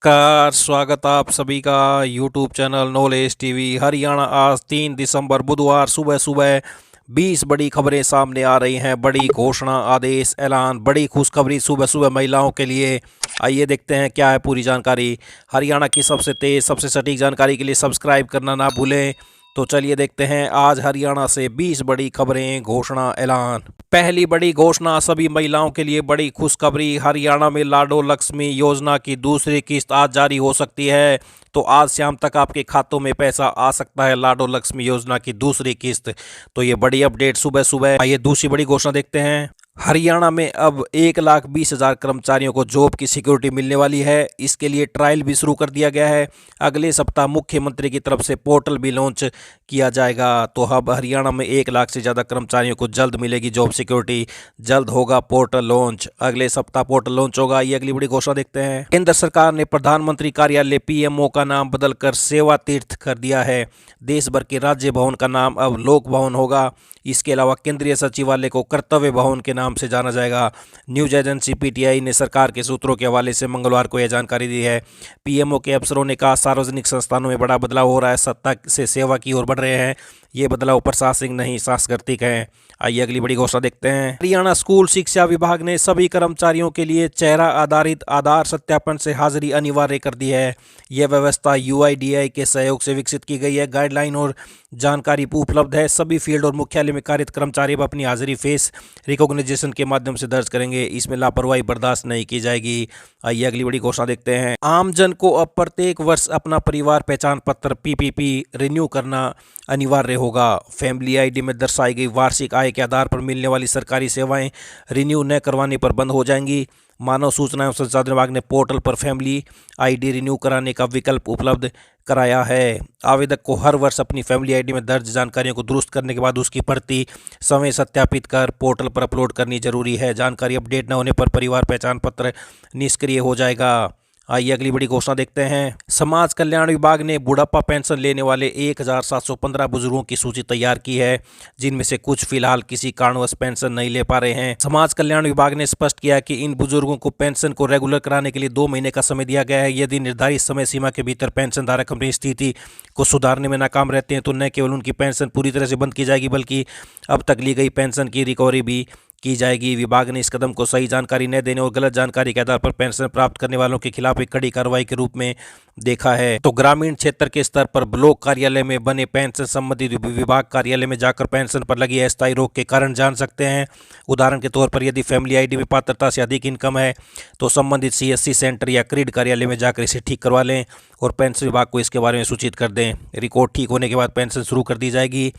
नमस्कार, स्वागत आप सभी का YouTube channel knowledge TV Haryana. आज 3 दिसंबर बुधवार सुबह सुबह 20 बड़ी खबरें सामने आ रही हैं। बड़ी घोषणा, आदेश, ऐलान, बड़ी खुशखबरी सुबह सुबह महिलाओं के लिए। आइए देखते हैं क्या है पूरी जानकारी। हरियाणा की सबसे तेज, सबसे सटीक जानकारी के लिए सब्सक्राइब करना ना भूलें। तो चलिए देखते हैं आज हरियाणा से 20 बड़ी खबरें, घोषणा, ऐलान। पहली बड़ी घोषणा, सभी महिलाओं के लिए बड़ी खुशखबरी। हरियाणा में लाडो लक्ष्मी योजना की दूसरी किस्त आज जारी हो सकती है। तो आज शाम तक आपके खातों में पैसा आ सकता है। लाडो लक्ष्मी योजना की दूसरी किस्त। तो ये बड़ी अपडेट सुबह सुबह। आइए दूसरी बड़ी घोषणा देखते हैं। हरियाणा में अब 1,20,000 कर्मचारियों को जॉब की सिक्योरिटी मिलने वाली है। इसके लिए ट्रायल भी शुरू कर दिया गया है। अगले सप्ताह मुख्यमंत्री की तरफ से पोर्टल भी लॉन्च किया जाएगा। तो अब हरियाणा में 1 लाख से ज़्यादा कर्मचारियों को जल्द मिलेगी जॉब सिक्योरिटी। जल्द होगा पोर्टल लॉन्च। अगले सप्ताह पोर्टल लॉन्च होगा। ये अगली बड़ी घोषणा देखते हैं। केंद्र सरकार ने प्रधानमंत्री कार्यालय पीएमओ का नाम बदलकर सेवा तीर्थ कर दिया है। देश भर के राज्य भवन का नाम अब लोक भवन होगा। इसके अलावा केंद्रीय सचिवालय को कर्तव्य भवन के नाम से जाना जाएगा। न्यूज एजेंसी पीटीआई ने सरकार के सूत्रों के हवाले से मंगलवार को यह जानकारी दी है। पीएमओ के अफसरों ने कहा, सार्वजनिक संस्थानों में बड़ा बदलाव हो रहा है। सत्ता से सेवा की ओर बढ़ रहे हैं। ये बदलाव प्रशासनिक नहीं, सांस्कृतिक है। आइए अगली बड़ी घोषणा देखते हैं। हरियाणा स्कूल शिक्षा विभाग ने सभी कर्मचारियों के लिए चेहरा आधारित आधार सत्यापन से हाजिरी अनिवार्य कर दी है। यह व्यवस्था यूआईडीएआई के सहयोग से विकसित की गई है। गाइडलाइन और जानकारी उपलब्ध है। सभी फील्ड और मुख्यालय में कार्यरत कर्मचारी अब अपनी हाजिरी फेस रिकॉग्निशन के माध्यम से दर्ज करेंगे। इसमें लापरवाही बर्दाश्त नहीं की जाएगी। आइए अगली बड़ी घोषणा देखते हैं। आमजन को अब प्रत्येक वर्ष अपना परिवार पहचान पत्र पीपीपी रिन्यू करना अनिवार्य होगा। फैमिली आईडी में दर्शाई गई वार्षिक आय के आधार पर मिलने वाली सरकारी सेवाएं रिन्यू न करवाने पर बंद हो जाएंगी। मानव सूचना एवं संसाधन विभाग ने पोर्टल पर फैमिली आईडी रिन्यू कराने का विकल्प उपलब्ध कराया है। आवेदक को हर वर्ष अपनी फैमिली आईडी में दर्ज जानकारियों को दुरुस्त करने के बाद उसकी प्रति समय सत्यापित कर पोर्टल पर अपलोड करनी जरूरी है। जानकारी अपडेट न होने पर परिवार पहचान पत्र निष्क्रिय हो जाएगा। आइए अगली बड़ी घोषणा देखते हैं। समाज कल्याण विभाग ने बुढ़ापा पेंशन लेने वाले 1,715 बुजुर्गों की सूची तैयार की है, जिनमें से कुछ फिलहाल किसी कारणवश पेंशन नहीं ले पा रहे हैं। समाज कल्याण विभाग ने स्पष्ट किया कि इन बुजुर्गों को पेंशन को रेगुलर कराने के लिए 2 महीने का समय दिया गया है। यदि निर्धारित समय सीमा के भीतर पेंशन धारक अपनी स्थिति को सुधारने में नाकाम रहते हैं तो न केवल उनकी पेंशन पूरी तरह से बंद की जाएगी, बल्कि अब तक ली गई पेंशन की रिकवरी भी की जाएगी। विभाग ने इस कदम को सही जानकारी न देने और गलत जानकारी के आधार पर पेंशन प्राप्त करने वालों के खिलाफ एक कड़ी कार्रवाई के रूप में देखा है। तो ग्रामीण क्षेत्र के स्तर पर ब्लॉक कार्यालय में बने पेंशन संबंधित विभाग कार्यालय में जाकर पेंशन पर लगी अस्थायी रोक के कारण जान सकते हैं। उदाहरण के तौर पर यदि फैमिली आईडी में पात्रता से अधिक इनकम है तो संबंधित सीएससी सेंटर या क्रीड कार्यालय में जाकर इसे ठीक करवा लें और पेंशन विभाग को इसके बारे में सूचित कर दें। रिकॉर्ड ठीक होने के बाद पेंशन शुरू कर दी जाएगी।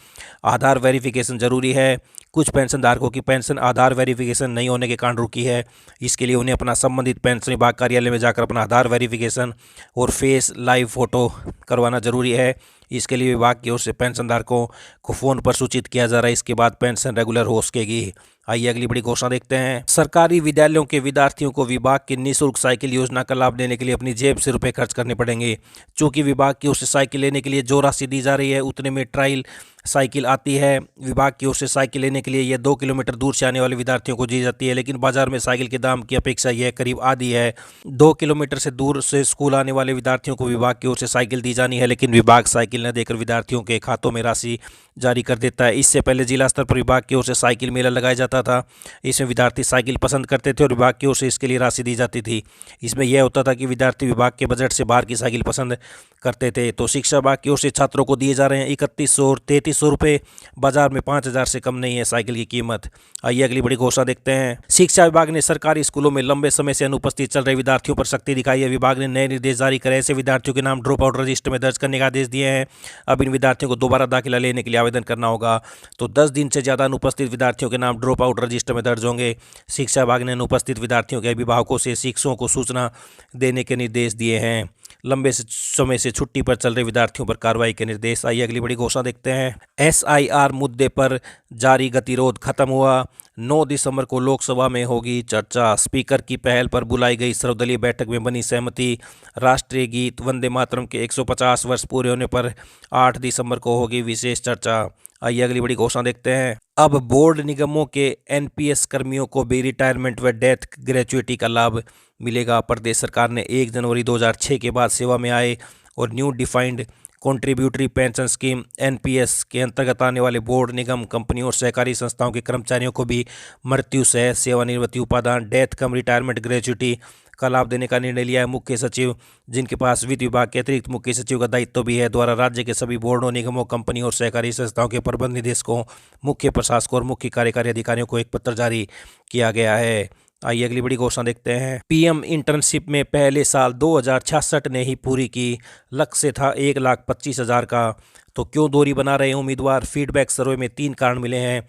आधार वेरिफिकेशन जरूरी है। कुछ पेंशन धारकों की पेंशन आधार वेरिफिकेशन नहीं होने के कारण रुकी है। इसके लिए उन्हें अपना संबंधित पेंशन विभाग कार्यालय में जाकर अपना आधार वेरिफिकेशन और फेस लाइव फोटो करवाना जरूरी है। इसके लिए विभाग की ओर से पेंशन धारकों को फ़ोन पर सूचित किया जा रहा है। इसके बाद पेंशन रेगुलर हो सकेगी। आइए अगली बड़ी घोषणा देखते हैं। सरकारी विद्यालयों के विद्यार्थियों को विभाग की निःशुल्क साइकिल योजना का लाभ लेने के लिए अपनी जेब से रुपए खर्च करने पड़ेंगे। चूंकि विभाग की ओर से साइकिल लेने के लिए जो राशि दी जा रही है उतने में ट्रायल साइकिल आती है। विभाग की ओर से साइकिल लेने के लिए यह 2 किलोमीटर दूर से आने वाले विद्यार्थियों को दी जाती है, लेकिन बाजार में साइकिल के दाम की अपेक्षा यह करीब आधी है। 2 किलोमीटर से दूर से स्कूल आने वाले विद्यार्थियों को विभाग की ओर से साइकिल दी जानी है, लेकिन विभाग साइकिल न देकर विद्यार्थियों के खातों में राशि जारी कर देता है। इससे पहले जिला स्तर पर विभाग की ओर से साइकिल मेला लगाया जाता था। इसमें विद्यार्थी साइकिल पसंद करते थे और विभाग की ओर से इसके लिए राशि दी जाती थी। इसमें यह होता था कि विद्यार्थी विभाग के बजट से बाहर की साइकिल पसंद करते थे। तो शिक्षा विभाग की ओर से छात्रों को दिए जा रहे हैं 3100 और 3300 रुपये। बाजार में 5,000 से कम नहीं है साइकिल की कीमत। आइए अगली बड़ी घोषणा देखते हैं। शिक्षा विभाग ने सरकारी स्कूलों में लंबे समय से अनुपस्थित चल रहे विद्यार्थियों पर सख्ती दिखाई है। विभाग ने नए निर्देश जारी करे। ऐसे विद्यार्थियों के नाम ड्रॉप आउट रजिस्टर में दर्ज करने का आदेश दिए हैं। अब इन विद्यार्थियों को दोबारा दाखिला लेने के लिए आवेदन करना होगा। तो 10 दिन से ज़्यादा अनुपस्थित विद्यार्थियों के नाम ड्रॉप आउट रजिस्टर में दर्ज होंगे। शिक्षा विभाग ने अनुपस्थित विद्यार्थियों के अभिभावकों से शिक्षकों को सूचना देने के निर्देश दिए हैं। लंबे समय से छुट्टी पर चल रहे विद्यार्थियों पर कार्रवाई के निर्देश। आइए अगली बड़ी घोषणा देखते हैं। एसआईआर मुद्दे पर जारी गतिरोध खत्म हुआ। 9 दिसंबर को लोकसभा में होगी चर्चा। स्पीकर की पहल पर बुलाई गई सर्वदलीय बैठक में बनी सहमति। राष्ट्रीय गीत वंदे मातरम के 150 वर्ष पूरे होने पर 8 दिसंबर को होगी विशेष चर्चा। आइए अगली बड़ी घोषणा देखते हैं। अब बोर्ड निगमों के एनपीएस कर्मियों को भी रिटायरमेंट व डेथ ग्रेच्युइटी का लाभ मिलेगा। प्रदेश सरकार ने 1 जनवरी 2006 के बाद सेवा में आए और new defined contributory pension scheme NPS के अंतर्गत आने वाले बोर्ड, निगम, कंपनियों और सहकारी संस्थाओं के कर्मचारियों को भी मृत्यु सह सेवानिवृत्ति उपादान, डेथ कम रिटायरमेंट ग्रेच्युटी का लाभ देने का निर्णय लिया है। मुख्य सचिव, जिनके पास वित्त विभाग के अतिरिक्त मुख्य सचिव का दायित्व भी है, द्वारा राज्य के सभी बोर्डों, निगमों, कंपनियों और सहकारी संस्थाओं के प्रबंध निदेशकों, मुख्य प्रशासकों और मुख्य कार्यकारी अधिकारियों को एक पत्र जारी किया गया है। आइए अगली बड़ी घोषणा देखते हैं। पीएम इंटर्नशिप में पहले साल 2066 ने ही पूरी की। लक्ष्य था 1,25,000 का। तो क्यों दूरी बना रहे हैं उम्मीदवार? फीडबैक सर्वे में 3 कारण मिले हैं।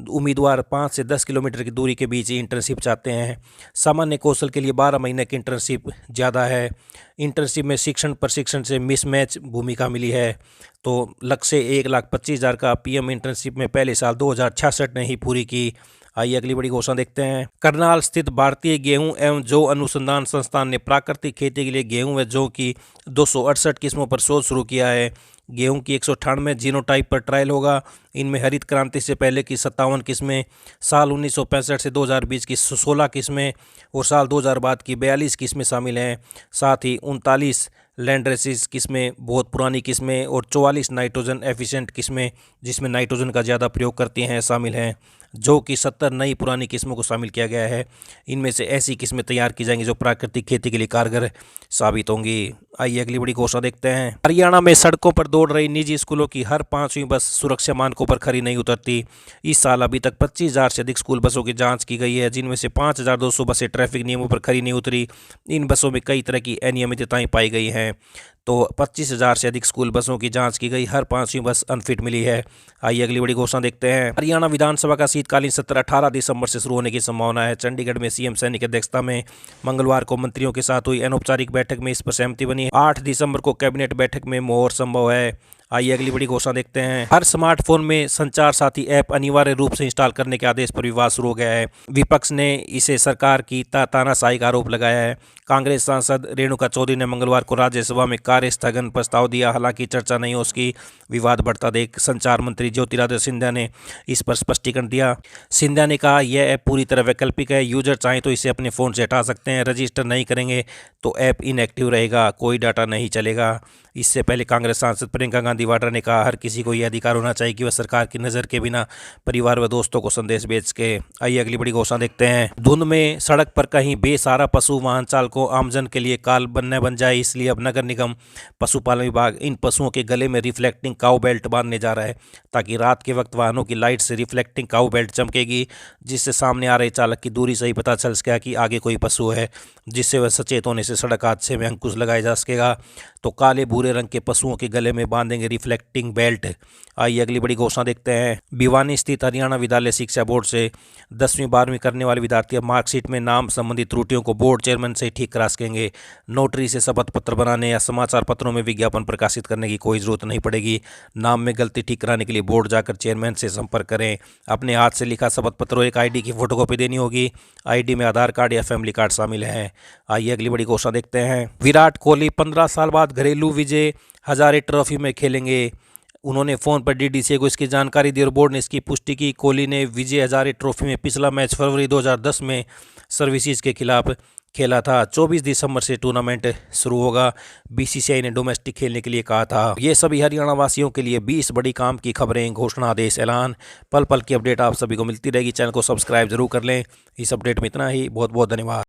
उम्मीदवार 5 से 10 किलोमीटर की दूरी के बीच ही इंटर्नशिप चाहते हैं। सामान्य कौशल के लिए 12 महीने की इंटर्नशिप ज़्यादा है। इंटर्नशिप में शिक्षण प्रशिक्षण से मिसमैच भूमिका मिली है। तो लक्ष्य 1,25,000 का। पीएम इंटर्नशिप में पहले साल 2066 ने ही पूरी की। आइए अगली बड़ी घोषणा देखते हैं। करनाल स्थित भारतीय गेहूं एवं जौ अनुसंधान संस्थान ने प्राकृतिक खेती के लिए गेहूं व जौ की 268 किस्मों पर शोध शुरू किया है। गेहूं की 198 जीनोटाइप पर ट्रायल होगा। इनमें हरित क्रांति से पहले की 57 किस्में, साल 1965 से 2020 की 16 किस्में और साल 2000 बाद की 42 किस्में शामिल हैं। साथ ही 39 लैंड्रेसिस किस्में, बहुत पुरानी किस्में और 44 नाइट्रोजन एफिशिएंट किस्में, जिसमें नाइट्रोजन का ज़्यादा प्रयोग करती हैं, शामिल हैं। जौ की 70 नई पुरानी किस्मों को शामिल किया गया है। इनमें से ऐसी किस्में तैयार की जाएंगी जो प्राकृतिक खेती के लिए कारगर साबित होंगी। आइए अगली बड़ी घोषणा देखते हैं। हरियाणा में सड़कों पर दौड़ रही निजी स्कूलों की हर 5वीं बस सुरक्षा मानकों पर खरी नहीं उतरती। इस साल अभी तक 25,000 से अधिक स्कूल बसों की जांच की गई है, जिनमें से 5,200 बसें ट्रैफिक नियमों पर खरी नहीं उतरी। इन बसों में कई तरह की अनियमितताएं पाई गई हैं। तो 25,000 से अधिक स्कूल बसों की जांच की गई, हर 5वीं बस अनफिट मिली है। आइए अगली बड़ी घोषणा देखते हैं। हरियाणा विधानसभा का शीतकालीन सत्र 18 दिसंबर से शुरू होने की संभावना है। चंडीगढ़ में सीएम सैनी की अध्यक्षता में मंगलवार को मंत्रियों के साथ हुई अनौपचारिक बैठक में इस पर सहमति बनी। 8 दिसंबर को कैबिनेट बैठक में मोहर संभव है। आइए अगली बड़ी घोषणा देखते हैं। हर स्मार्टफोन में संचार साथी ऐप अनिवार्य रूप से इंस्टॉल करने के आदेश पर विवाद शुरू हो गया है। विपक्ष ने इसे सरकार की तानाशाही का आरोप लगाया है। कांग्रेस सांसद रेणुका चौधरी ने मंगलवार को राज्यसभा में कार्य स्थगन प्रस्ताव दिया। हालांकि चर्चा नहीं हो उसकी विवाद बढ़ता देख संचार मंत्री ज्योतिरादित्य सिंधिया ने इस पर स्पष्टीकरण दिया। सिंधिया ने कहा, यह ऐप पूरी तरह वैकल्पिक है। यूजर चाहे तो इसे अपने फ़ोन से हटा सकते हैं। रजिस्टर नहीं करेंगे तो ऐप इनएक्टिव रहेगा, कोई डाटा नहीं चलेगा। इससे पहले कांग्रेस सांसद प्रियंका गांधी वाड्रा ने कहा, हर किसी को यह अधिकार होना चाहिए कि वह सरकार की नज़र के बिना परिवार व दोस्तों को संदेश भेज के। आइए अगली बड़ी घोषणा देखते हैं। धुंध में सड़क पर कहीं बेसहारा पशु वाहन चालकों आमजन के लिए काल बन जाए, इसलिए अब नगर निगम पशुपालन विभाग इन पशुओं के गले में रिफ्लेक्टिंग काऊ बेल्ट बांधने जा रहा है, ताकि रात के वक्त वाहनों की लाइट से रिफ्लेक्टिंग काऊ बेल्ट चमकेगी, जिससे सामने आ रहे चालक की दूरी से ही पता चल सकेगा कि आगे कोई पशु है, जिससे वह सचेत होने से सड़क हादसे में अंकुश लगाया जा सकेगा। तो काले भूरे रंग के पशुओं के गले में बांधेंगे रिफ्लेक्टिंग बेल्ट। आइए अगली बड़ी घोषणा देखते हैं। भिवानी स्थित हरियाणा विद्यालय शिक्षा बोर्ड से 10वीं 12वीं करने वाले विद्यार्थी अब मार्कशीट में नाम संबंधी त्रुटियों को बोर्ड चेयरमैन से ठीक करा सकेंगे। नोटरी से शपथ पत्र बनाने या समाचार पत्रों में विज्ञापन प्रकाशित करने की कोई जरूरत नहीं पड़ेगी। नाम में गलती ठीक कराने के लिए बोर्ड जाकर चेयरमैन से संपर्क करें। अपने हाथ से लिखा शपथ पत्र और एक आईडी की फोटोकॉपी देनी होगी। आईडी में आधार कार्ड या फैमिली कार्ड शामिल है। आइए अगली बड़ी घोषणा देखते हैं। विराट कोहली 15 साल बाद घरेलू विजय हजारे ट्रॉफी में खेलेंगे। उन्होंने फ़ोन पर डीडीसी को इसकी जानकारी दी और बोर्ड ने इसकी पुष्टि की। कोहली ने विजय हजारे ट्रॉफी में पिछला मैच फरवरी 2010 में सर्विसेज के खिलाफ खेला था। 24 दिसंबर से टूर्नामेंट शुरू होगा। बीसीसीआई ने डोमेस्टिक खेलने के लिए कहा था। ये सभी हरियाणा वासियों के लिए 20 बड़ी काम की खबरें, घोषणा, आदेश, ऐलान, पल पल की अपडेट आप सभी को मिलती रहेगी। चैनल को सब्सक्राइब जरूर कर लें। इस अपडेट में इतना ही। बहुत बहुत धन्यवाद।